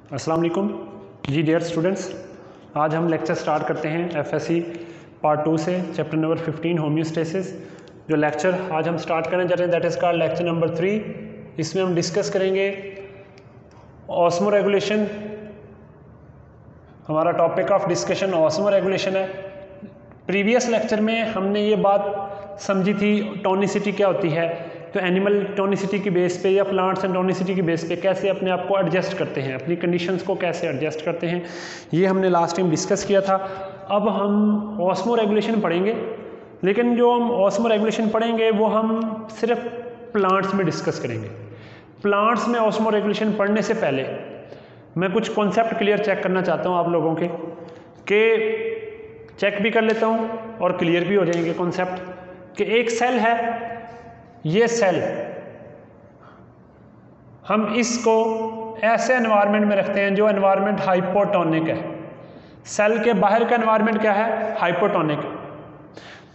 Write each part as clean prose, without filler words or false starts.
अस्सलाम वालेकुम जी dear students. आज हम लेक्चर स्टार्ट करते हैं एफएससी पार्ट 2 से चैप्टर नंबर 15 होम्योस्टेसिस। जो लेक्चर आज हम स्टार्ट करने जा रहे हैं that is called lecture number 3। इसमें हम डिस्कस करेंगे ऑस्मो रेगुलेशन। हमारा topic of discussion osmo regulation है। प्रीवियस लेक्चर में हमने ये बात समझी थी टोनिसिटी क्या होती है, तो एनिमल टोनिसिटी की बेस पे या प्लांट्स एंड टोनिसिटी की बेस पे कैसे अपने आप को एडजस्ट करते हैं, अपनी कंडीशंस को कैसे एडजस्ट करते हैं, ये हमने लास्ट टाइम डिस्कस किया था। अब हम ऑस्मो रेगुलेशन पढ़ेंगे, लेकिन जो हम ऑस्मो रेगुलेशन पढ़ेंगे वो हम सिर्फ प्लांट्स में डिस्कस करेंगे। प्लांट्स में ऑस्मो रेगुलेशन पढ़ने से पहले मैं कुछ कॉन्सेप्ट क्लियर चेक करना चाहता हूँ आप लोगों के चेक भी कर लेता हूँ और क्लियर भी हो जाएंगे कॉन्सेप्ट। कि एक सेल है, ये सेल हम इसको ऐसे एनवायरनमेंट में रखते हैं जो एनवायरनमेंट हाइपोटोनिक है। सेल के बाहर का एनवायरनमेंट क्या है? हाइपोटोनिक।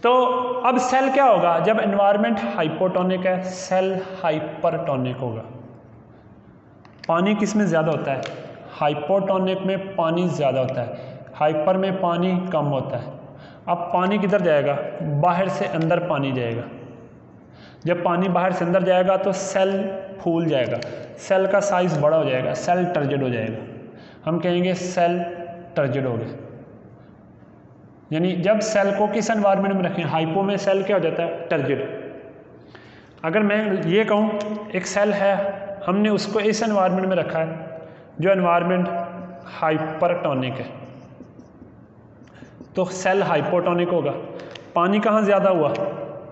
तो अब सेल क्या होगा? जब एनवायरनमेंट हाइपोटोनिक है, सेल हाइपरटोनिक होगा। पानी किस में ज़्यादा होता है? हाइपोटोनिक में पानी ज़्यादा होता है, हाइपर में पानी कम होता है। अब पानी किधर जाएगा? बाहर से अंदर पानी जाएगा। जब पानी बाहर से अंदर जाएगा तो सेल फूल जाएगा, सेल का साइज बड़ा हो जाएगा, सेल टर्जिड हो जाएगा। हम कहेंगे सेल टर्जिड हो गया। यानी जब सेल को किस एनवायरनमेंट में रखें, हाइपो में सेल क्या हो जाता है? टर्जिड। अगर मैं ये कहूँ एक सेल है, हमने उसको इस एनवायरनमेंट में रखा है जो एनवायरनमेंट हाइपरटोनिक है, तो सेल हाइपोटोनिक होगा। पानी कहाँ ज़्यादा हुआ?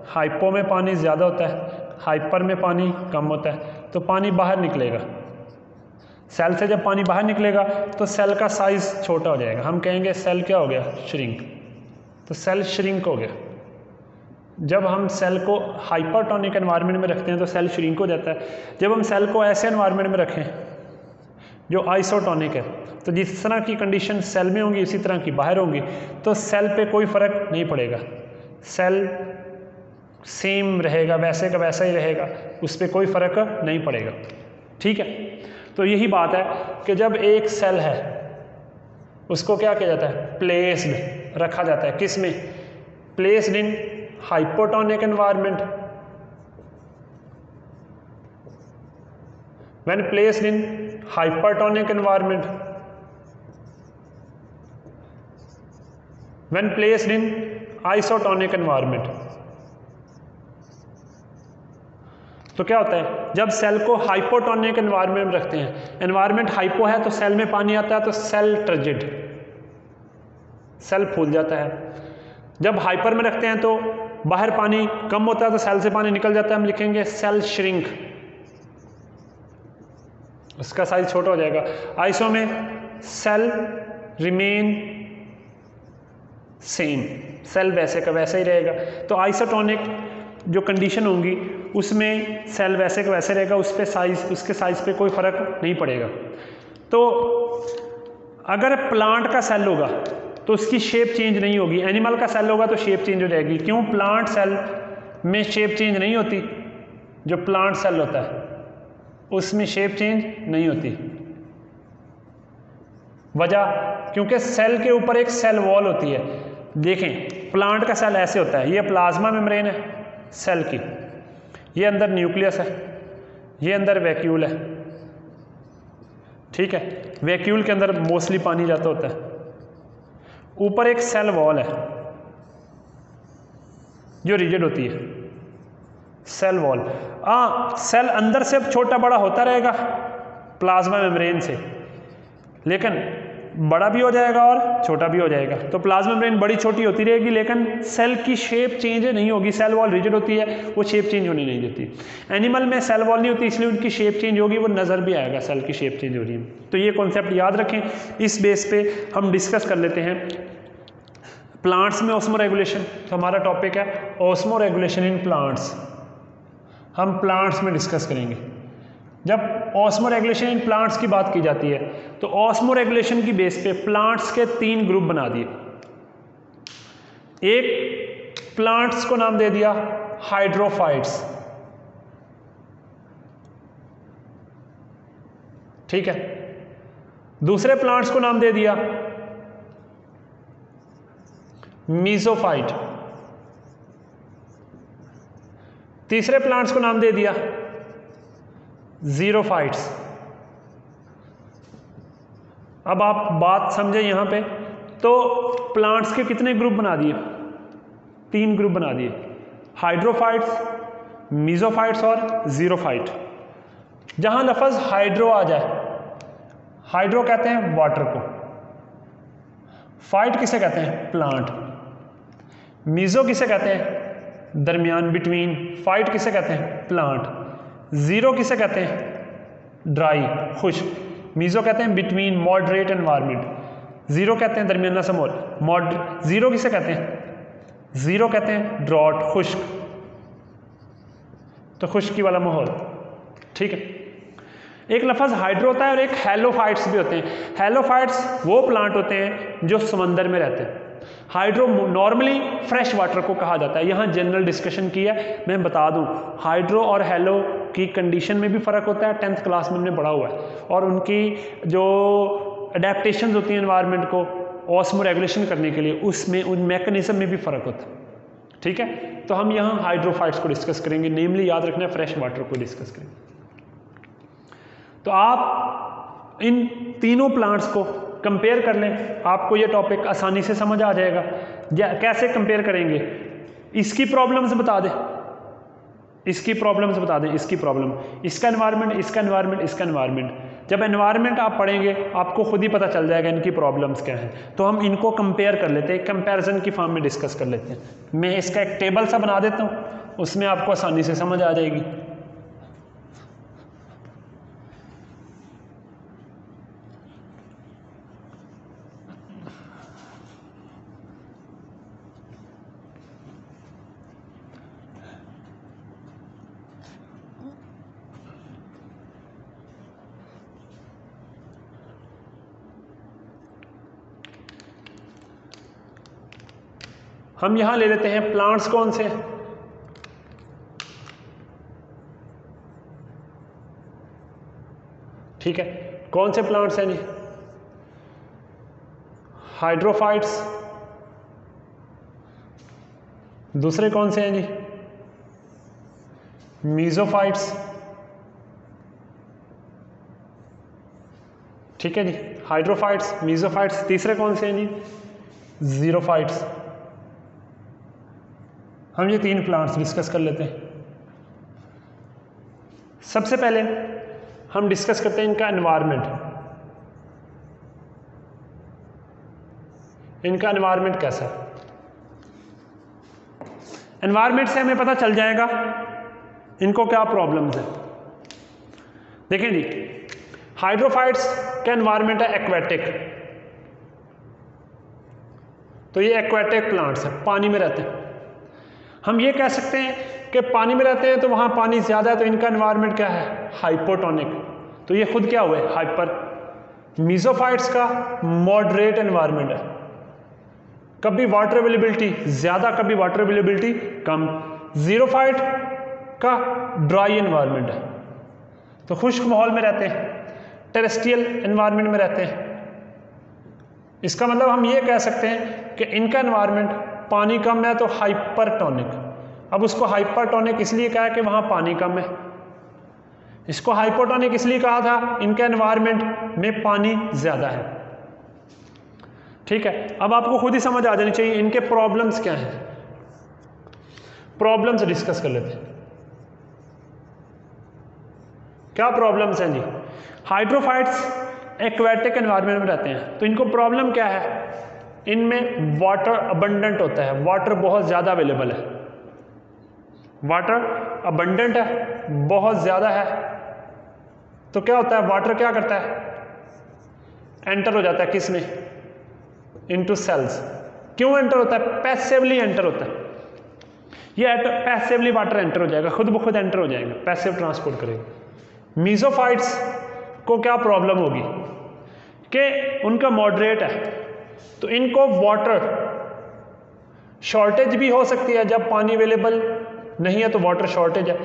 हाइपो में पानी ज़्यादा होता है, हाइपर में पानी कम होता है, तो पानी बाहर निकलेगा। सेल से जब पानी बाहर निकलेगा तो सेल का साइज़ छोटा हो जाएगा। हम कहेंगे सेल क्या हो गया? श्रिंक। तो सेल श्रिंक हो गया। जब हम सेल को हाइपरटोनिक एनवायरनमेंट में रखते हैं तो सेल श्रिंक हो जाता है। जब हम सेल को ऐसे एनवायरनमेंट में रखें जो आइसोटोनिक है, तो जिस तरह की कंडीशन सेल में होंगी इसी तरह की बाहर होंगी, तो सेल पे कोई फ़र्क नहीं पड़ेगा। सेल सेम रहेगा, वैसे का वैसा ही रहेगा, उस पर कोई फ़र्क नहीं पड़ेगा। ठीक है, तो यही बात है कि जब एक सेल है उसको क्या किया जाता है? प्लेस्ड रखा जाता है। किस में? Placed in hypotonic environment. When placed in hypertonic environment, when placed in isotonic environment. तो क्या होता है? जब सेल को हाइपोटोनिक एनवायरनमेंट में रखते हैं, एनवायरनमेंट हाइपो है तो सेल में पानी आता है तो सेल टर्जिड, सेल फूल जाता है। जब हाइपर में रखते हैं तो बाहर पानी कम होता है तो सेल से पानी निकल जाता है, हम लिखेंगे सेल श्रिंक, उसका साइज छोटा हो जाएगा। आइसो में सेल रिमेन सेम, सेल वैसे का वैसा ही रहेगा। तो आइसोटोनिक जो कंडीशन होंगी उसमें सेल वैसे का वैसे रहेगा, उस पे साइज, उसके साइज पे कोई फ़र्क नहीं पड़ेगा। तो अगर प्लांट का सेल होगा तो उसकी शेप चेंज नहीं होगी, एनिमल का सेल होगा तो शेप चेंज हो जाएगी। क्यों? प्लांट सेल में शेप चेंज नहीं होती, जो प्लांट सेल होता है उसमें शेप चेंज नहीं होती। वजह? क्योंकि सेल के ऊपर एक सेल वॉल होती है। देखें, प्लांट का सेल ऐसे होता है, ये प्लाज्मा मेम्ब्रेन है सेल की, ये अंदर न्यूक्लियस है, ये अंदर वैक्यूल है। ठीक है, वैक्यूल के अंदर मोस्टली पानी जाता होता है। ऊपर एक सेल वॉल है जो रिजिड होती है, सेल वॉल। सेल अंदर से छोटा बड़ा होता रहेगा प्लाज्मा मेम्ब्रेन से, लेकिन बड़ा भी हो जाएगा और छोटा भी हो जाएगा। तो प्लाज्मा मेम्ब्रेन बड़ी छोटी होती रहेगी लेकिन सेल की शेप चेंज नहीं होगी। सेल वॉल रिजिड होती है, वो शेप चेंज होने नहीं देती। एनिमल में सेल वॉल नहीं होती, इसलिए उनकी शेप चेंज होगी, वो नज़र भी आएगा सेल की शेप चेंज हो रही है। तो ये कॉन्सेप्ट याद रखें। इस बेस पे हम डिस्कस कर लेते हैं प्लांट्स में ऑस्मो रेगुलेशन। तो हमारा टॉपिक है ऑस्मो रेगुलेशन इन प्लांट्स। हम प्लांट्स में डिस्कस करेंगे। जब ऑस्मो रेगुलेशन इन प्लांट्स की बात की जाती है तो ऑस्मो रेगुलेशन की बेस पे प्लांट्स के 3 ग्रुप बना दिए। एक प्लांट्स को नाम दे दिया हाइड्रोफाइट्स, ठीक है। दूसरे प्लांट्स को नाम दे दिया मीजोफाइट, तीसरे प्लांट्स को नाम दे दिया जीरोफाइट्स। अब आप बात समझे यहां पे, तो प्लांट्स के कितने ग्रुप बना दिए? 3 ग्रुप बना दिए, हाइड्रोफाइट्स, मीजोफाइट्स और जीरोफाइट। जहां लफ्ज हाइड्रो आ जाए, हाइड्रो कहते हैं वाटर को, फाइट किसे कहते हैं? प्लांट। मीजो किसे कहते हैं? दरमियान, बिटवीन। फाइट किसे कहते हैं? प्लांट। जीरो किसे कहते हैं? ड्राई, खुश्क। मीजो कहते हैं बिटवीन, मॉडरेट एनवायरनमेंट। जीरो कहते हैं दरमियाना सा माहौल। जीरो किसे कहते हैं? जीरो कहते हैं ड्रॉट, खुश्क, तो खुश्की वाला माहौल। ठीक है, एक लफ्ज़ हाइड्रो होता है और एक हेलोफाइट्स भी होते हैं। हेलोफाइट्स वो प्लांट होते हैं जो समंदर में रहते हैं। हाइड्रो नॉर्मली फ्रेश वाटर को कहा जाता है। यहाँ जनरल डिस्कशन की है, मैं बता दूं हाइड्रो और हेलो की कंडीशन में भी फ़र्क होता है, 10th क्लास में हमने पढ़ा हुआ है। और उनकी जो अडेप्टेशन होती हैं एनवायरनमेंट को ऑस्मो रेगुलेशन करने के लिए, उसमें उन मैकेनिज्म में भी फ़र्क होता है। ठीक है, तो हम यहाँ हाइड्रोफाइट्स को डिस्कस करेंगे, नेमली याद रखना है फ्रेश वाटर को डिस्कस करेंगे। तो आप इन तीनों प्लांट्स को कंपेयर कर लें, आपको ये टॉपिक आसानी से समझ आ जाएगा। कैसे कंपेयर करेंगे? इसकी प्रॉब्लम्स बता दें, इसकी प्रॉब्लम्स बता दें, इसकी प्रॉब्लम, इसका एनवायरनमेंट, इसका एनवायरनमेंट, इसका एनवायरनमेंट। जब एनवायरनमेंट आप पढ़ेगे आपको खुद ही पता चल जाएगा इनकी प्रॉब्लम्स क्या हैं। तो हम इनको कंपेयर कर लेते हैं, कंपैरिजन की फॉर्म में डिस्कस कर लेते हैं। मैं इसका एक टेबल सा बना देता हूँ, उसमें आपको आसानी से समझ आ जाएगी। हम यहां ले लेते हैं प्लांट्स कौन से? ठीक है, कौन से प्लांट्स हैं जी? हाइड्रोफाइट्स। दूसरे कौन से हैं जी? मीजोफाइट्स। ठीक है जी, हाइड्रोफाइट्स, मीजोफाइट्स। तीसरे कौन से हैं जी? जीरोफाइट्स। हम ये 3 प्लांट्स डिस्कस कर लेते हैं। सबसे पहले हम डिस्कस करते हैं इनका एनवायरनमेंट। इनका एनवायरनमेंट कैसा है? एनवायरनमेंट से हमें पता चल जाएगा इनको क्या प्रॉब्लम्स है। देखें जी, हाइड्रोफाइट्स का एनवायरनमेंट है एक्वेटिक, तो ये एक्वेटिक प्लांट्स हैं, पानी में रहते हैं। हम ये कह सकते हैं कि पानी में रहते हैं तो वहाँ पानी ज़्यादा है, तो इनका एनवायरनमेंट क्या है? हाइपोटोनिक, तो ये खुद क्या हुए? हाइपर। मीजोफाइट्स का मॉडरेट एनवायरनमेंट है, कभी वाटर अवेलेबिलिटी ज़्यादा, कभी वाटर अवेलेबिलिटी कम। जीरोफाइट का ड्राई एनवायरनमेंट है, तो खुश्क माहौल में रहते हैं, टेरेस्ट्रियल एनवायरनमेंट में रहते हैं। इसका मतलब हम ये कह सकते हैं कि इनका एनवायरनमेंट पानी कम है तो हाइपरटोनिक। अब उसको हाइपरटोनिक इसलिए कहा कि वहाँ पानी कम है, इसको हाइपोटोनिक इसलिए कहा था इनके एनवायरनमेंट में पानी ज़्यादा है। ठीक है, अब आपको खुद ही समझ आ जानी चाहिए इनके प्रॉब्लम्स क्या हैं। प्रॉब्लम्स डिस्कस कर लेते हैं। क्या प्रॉब्लम्स हैं जी? हाइड्रोफाइट्स एक्वेटिक एनवायरनमेंट में रहते हैं, तो इनको प्रॉब्लम क्या है? इनमें वाटर अबंडेंट होता है, वाटर बहुत ज़्यादा अवेलेबल है, वाटर अबंडेंट है, बहुत ज़्यादा है। तो क्या होता है? वाटर क्या करता है? एंटर हो जाता है किस में? Into sales. क्यों एंटर होता है? पैसिवली एंटर होता है। ये पैसिवली वाटर एंटर हो जाएगा, खुद ब खुद एंटर हो जाएगा, पैसिव ट्रांसपोर्ट करेगा। मीजोफाइट्स को क्या प्रॉब्लम होगी कि उनका मॉडरेट है, तो इनको वाटर शॉर्टेज भी हो सकती है। जब पानी अवेलेबल नहीं है तो वाटर शॉर्टेज है,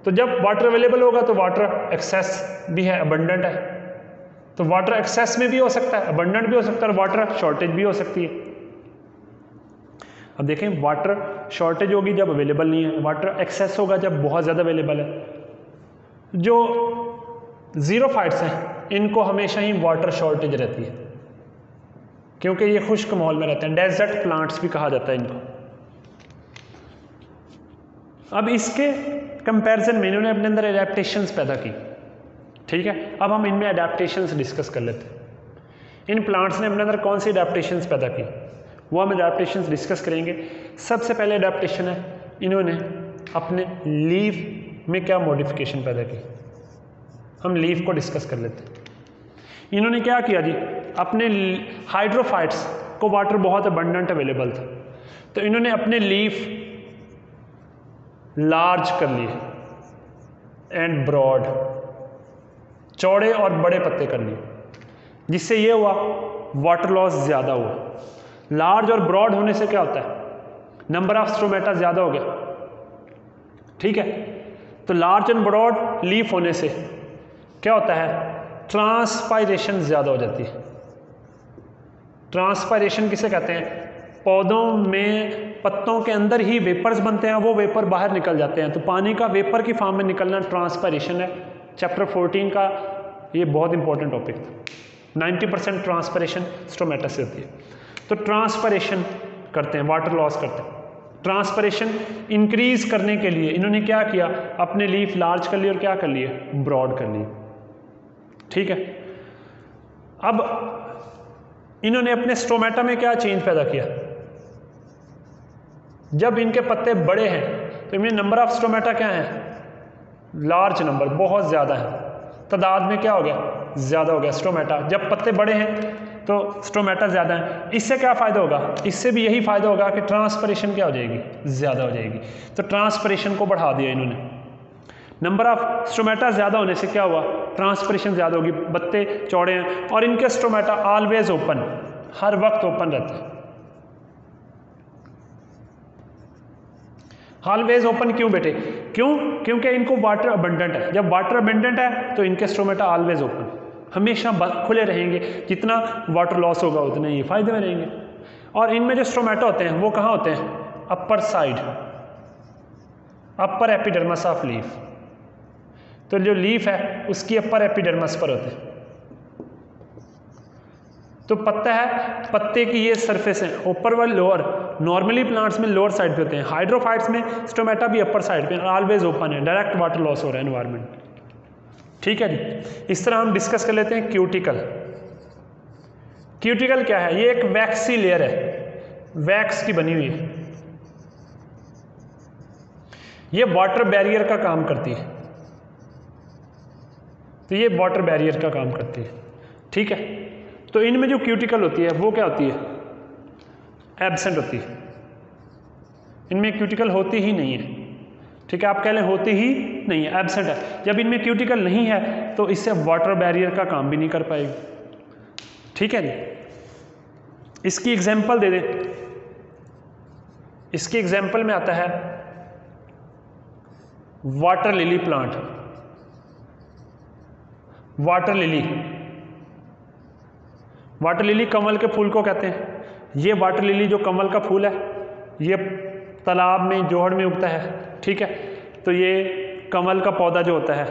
तो जब वाटर अवेलेबल होगा तो वाटर एक्सेस भी है, अबंडेंट है। तो वाटर एक्सेस में भी हो सकता है, अबंडेंट भी हो सकता है, और वाटर शॉर्टेज भी हो सकती है। अब देखें, वाटर शॉर्टेज होगी जब अवेलेबल नहीं है, वाटर एक्सेस होगा जब बहुत ज़्यादा अवेलेबल है। जो ज़ीरोफाइट्स हैं इनको हमेशा ही वाटर शॉर्टेज रहती है, क्योंकि ये खुश्क माहौल में रहते हैं, डेजर्ट प्लांट्स भी कहा जाता है इनको। अब इसके कंपैरिजन में इन्होंने अपने अंदर एडेप्टेशंस पैदा की, ठीक है। अब हम इनमें एडेप्टेशंस डिस्कस कर लेते हैं। इन प्लांट्स ने अपने अंदर कौन सी एडेप्टेशंस पैदा की, वो हम एडेप्टेशंस डिस्कस करेंगे। सबसे पहले एडेप्टेशन है, इन्होंने अपने लीफ में क्या मॉडिफिकेशन पैदा की। हम लीफ को डिस्कस कर लेते हैं। इन्होंने क्या किया जी, अपने हाइड्रोफाइट्स को वाटर बहुत अबंडेंट अवेलेबल था, तो इन्होंने अपने लीफ लार्ज कर लिए एंड ब्रॉड, चौड़े और बड़े पत्ते कर लिए, जिससे ये हुआ वाटर लॉस ज़्यादा हुआ। लार्ज और ब्रॉड होने से क्या होता है, नंबर ऑफ स्ट्रोमेटा ज़्यादा हो गया, ठीक है। तो लार्ज एंड ब्रॉड लीफ होने से क्या होता है, ट्रांसपायरेशन ज़्यादा हो जाती है। ट्रांसपायरेशन किसे कहते हैं, पौधों में पत्तों के अंदर ही वेपर्स बनते हैं, वो वेपर बाहर निकल जाते हैं, तो पानी का वेपर की फॉर्म में निकलना ट्रांसपायरेशन है। चैप्टर 14 का ये बहुत इंपॉर्टेंट टॉपिक था। 90% ट्रांसपायरेशन स्टोमेटा से होती है। तो ट्रांसपायरेशन करते हैं, वाटर लॉस करते हैं। ट्रांसपायरेशन इंक्रीज करने के लिए इन्होंने क्या किया, अपने लीफ लार्ज कर लिए और क्या कर लिए, ब्रॉड कर लिए, ठीक है। अब इन्होंने अपने स्टोमेटा में क्या चेंज पैदा किया, जब इनके पत्ते बड़े हैं तो इनमें नंबर ऑफ स्टोमेटा क्या है, लार्ज नंबर, बहुत ज़्यादा है, तादाद में क्या हो गया, ज़्यादा हो गया स्टोमेटा। जब पत्ते बड़े हैं तो स्टोमेटा ज़्यादा है। इससे क्या फ़ायदा होगा, इससे भी यही फ़ायदा होगा कि ट्रांसपायरेशन क्या हो जाएगी, ज़्यादा हो जाएगी। तो ट्रांसपायरेशन को बढ़ा दिया इन्होंने। नंबर ऑफ स्टोमेटा ज़्यादा होने से क्या हुआ, ट्रांसपायरेशन ज़्यादा होगी, पत्ते चौड़े हैं, और इनके स्टोमेटा ऑलवेज ओपन, हर वक्त ओपन रहते हैं। ऑलवेज ओपन क्यों बेटे, क्यों, क्योंकि इनको वाटर अबंडेंट है। जब वाटर अबंडेंट है तो इनके स्टोमेटा ऑलवेज ओपन, हमेशा खुले रहेंगे। जितना वाटर लॉस होगा उतने ये फायदे में रहेंगे। और इनमें जो स्टोमेटा होते हैं वो कहाँ होते हैं, upper side, upper epidermis of leaf. तो जो लीफ है उसकी अपर एपिडर्मस पर होते हैं। तो पत्ता है, पत्ते की ये सरफेस है, ऊपर व लोअर। नॉर्मली प्लांट्स में लोअर साइड पे होते हैं, हाइड्रोफाइट्स में स्टोमेटा भी अपर साइड पे, ऑलवेज ओपन है, डायरेक्ट वाटर लॉस हो रहा है एनवायरनमेंट, ठीक है जी। इस तरह हम डिस्कस कर लेते हैं क्यूटिकल। क्यूटिकल क्या है, ये एक वैक्सी लेयर है, वैक्स की बनी हुई है। ये वाटर बैरियर का काम करती है, तो ये वाटर बैरियर का काम करती है, ठीक है। तो इनमें जो क्यूटिकल होती है वो क्या होती है, एब्सेंट होती है। इनमें क्यूटिकल होती ही नहीं है, ठीक है। आप कह लें होती ही नहीं है, एब्सेंट है। जब इनमें क्यूटिकल नहीं है तो इससे वाटर बैरियर का काम भी नहीं कर पाएगी, ठीक है जी। इसकी एग्जांपल दे दें, इसकी एग्जांपल में आता है water lily plant. Water lily, water lily कमल के फूल को कहते हैं। ये वाटर लिली जो कमल का फूल है ये तालाब में, जोहड़ में उगता है, ठीक है। तो ये कमल का पौधा जो होता है,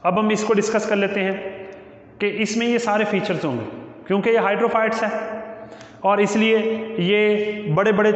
अब हम इसको डिस्कस कर लेते हैं कि इसमें ये सारे फीचर्स होंगे, क्योंकि ये हाइड्रोफाइट्स है और इसलिए ये बड़े बड़े